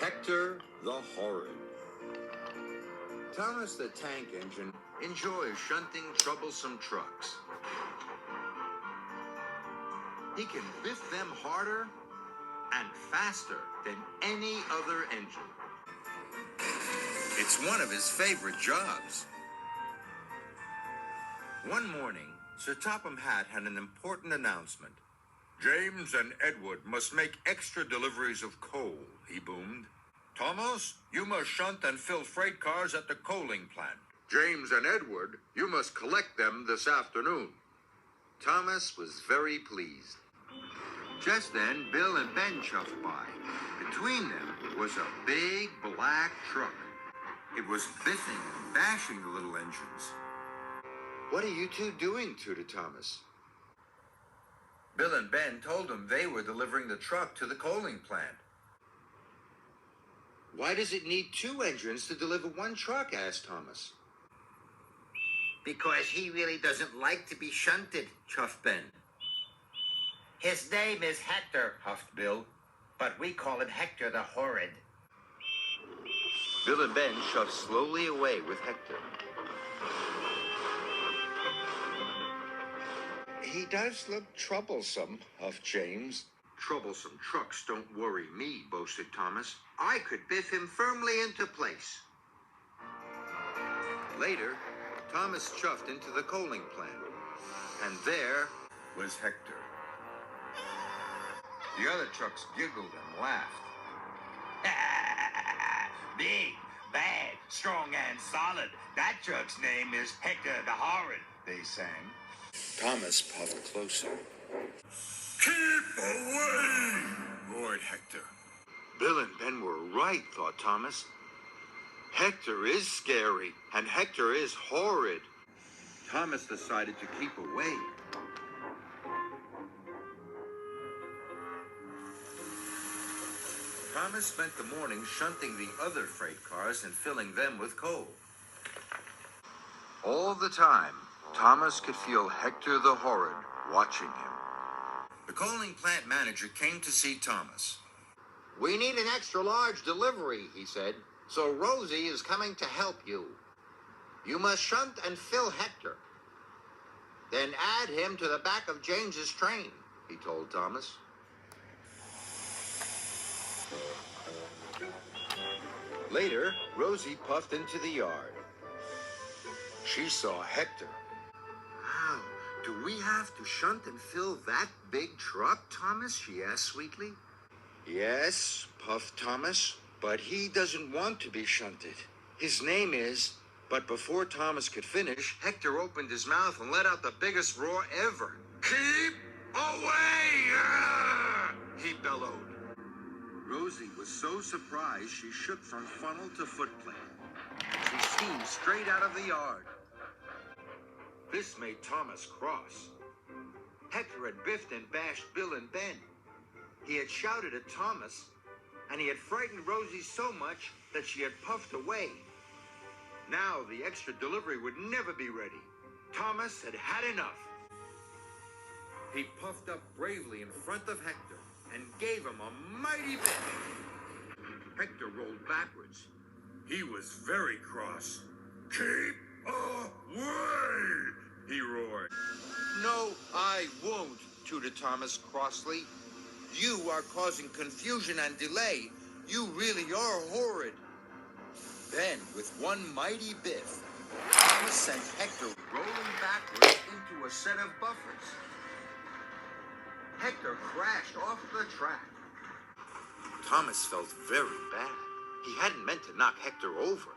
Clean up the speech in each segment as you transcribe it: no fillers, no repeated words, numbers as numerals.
Hector the Horrid. Thomas the Tank Engine enjoys shunting troublesome trucks. He can biff them harder and faster than any other engine. It's one of his favorite jobs. One morning, Sir Topham Hatt had an important announcement. James and Edward must make extra deliveries of coal, he boomed. Thomas, you must shunt and fill freight cars at the coaling plant. James and Edward, you must collect them this afternoon. Thomas was very pleased. Just then, Bill and Ben chuffed by. Between them was a big black truck. It was biffing and bashing the little engines. "What are you two doing?" tooted Thomas. Bill and Ben told him they were delivering the truck to the coaling plant. "Why does it need two engines to deliver one truck?" asked Thomas. "Because he really doesn't like to be shunted," chuffed Ben. "His name is Hector," huffed Bill, "but we call him Hector the Horrid." Bill and Ben shoved slowly away with Hector. "He does look troublesome," huffed James. "Troublesome trucks don't worry me," boasted Thomas. "I could biff him firmly into place." Later, Thomas chuffed into the coaling plant, and there was Hector. The other trucks giggled and laughed. "Big, bad, strong, and solid. That truck's name is Hector the Horrid," they sang. Thomas puffed closer. "Keep away!" roared Hector. Bill and Ben were right, thought Thomas. Hector is scary, and Hector is horrid. Thomas decided to keep away. Thomas spent the morning shunting the other freight cars and filling them with coal. All the time, Thomas could feel Hector the Horrid watching him. The coaling plant manager came to see Thomas. "We need an extra large delivery," he said, "so Rosie is coming to help you. You must shunt and fill Hector. Then add him to the back of James's train," he told Thomas. Later, Rosie puffed into the yard. She saw Hector. "Wow, do we have to shunt and fill that big truck, Thomas?" she asked sweetly. "Yes," puffed Thomas, "but he doesn't want to be shunted. His name is..." But before Thomas could finish, Hector opened his mouth and let out the biggest roar ever. "Keep away!" he bellowed. Rosie was so surprised she shook from funnel to footplate. She steamed straight out of the yard. This made Thomas cross. Hector had biffed and bashed Bill and Ben. He had shouted at Thomas, and he had frightened Rosie so much that she had puffed away. Now the extra delivery would never be ready. Thomas had had enough. He puffed up bravely in front of Hector and gave him a mighty biff. Hector rolled backwards. He was very cross. "Keep away!" he roared. "No, I won't," tooted Thomas crossly. "You are causing confusion and delay. You really are horrid." Then, with one mighty biff, Thomas sent Hector rolling backwards into a set of buffers. Hector crashed off the track. Thomas felt very bad. He hadn't meant to knock Hector over.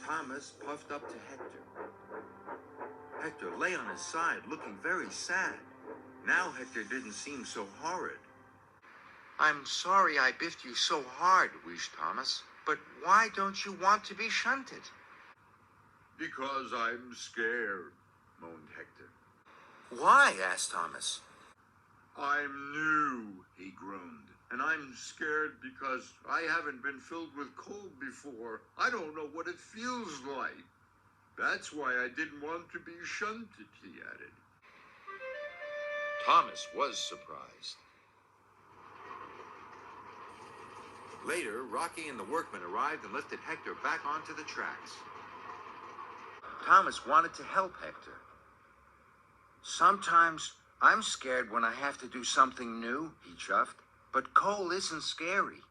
Thomas puffed up to Hector. Hector lay on his side, looking very sad. Now Hector didn't seem so horrid. "I'm sorry I biffed you so hard," wheezed Thomas. "But why don't you want to be shunted?" "Because I'm scared," moaned Hector. "Why?" asked Thomas. "I'm new," he groaned, "and I'm scared because I haven't been filled with coal before. I don't know what it feels like. That's why I didn't want to be shunted," he added. Thomas was surprised. Later, Rocky and the workmen arrived and lifted Hector back onto the tracks. Thomas wanted to help Hector. Sometimes I'm scared when I have to do something new, he chuffed. But coal isn't scary.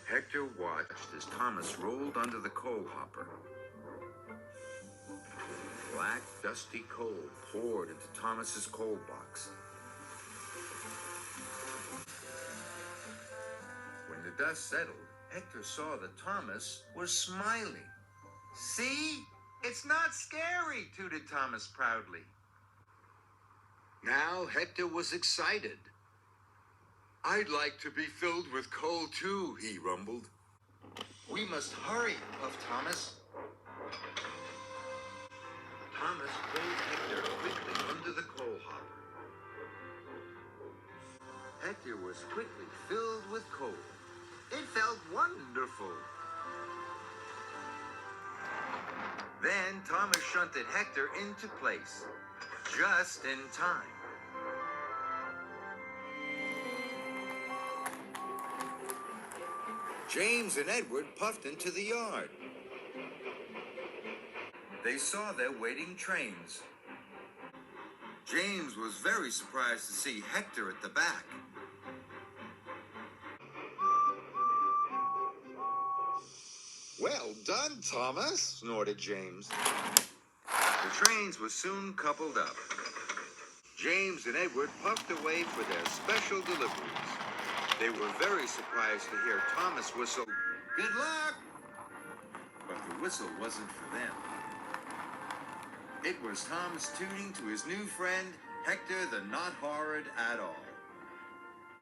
Hector watched as Thomas rolled under the coal hopper. Black, dusty coal poured into Thomas's coal box. When the dust settled, Hector saw that Thomas was smiling. See? It's not scary, tooted Thomas proudly. Now Hector was excited. I'd like to be filled with coal too, he rumbled. We must hurry, puffed Thomas. Thomas pulled Hector quickly under the coal hopper. Hector was quickly filled with coal. It felt wonderful. Then Thomas shunted Hector into place, just in time. James and Edward puffed into the yard. They saw their waiting trains. James was very surprised to see Hector at the back. Well done, Thomas, snorted James. The trains were soon coupled up. James and Edward puffed away for their special deliveries. They were very surprised to hear Thomas whistle, "Good luck!" But the whistle wasn't for them. It was Thomas tooting to his new friend, Hector the Not Horrid at All.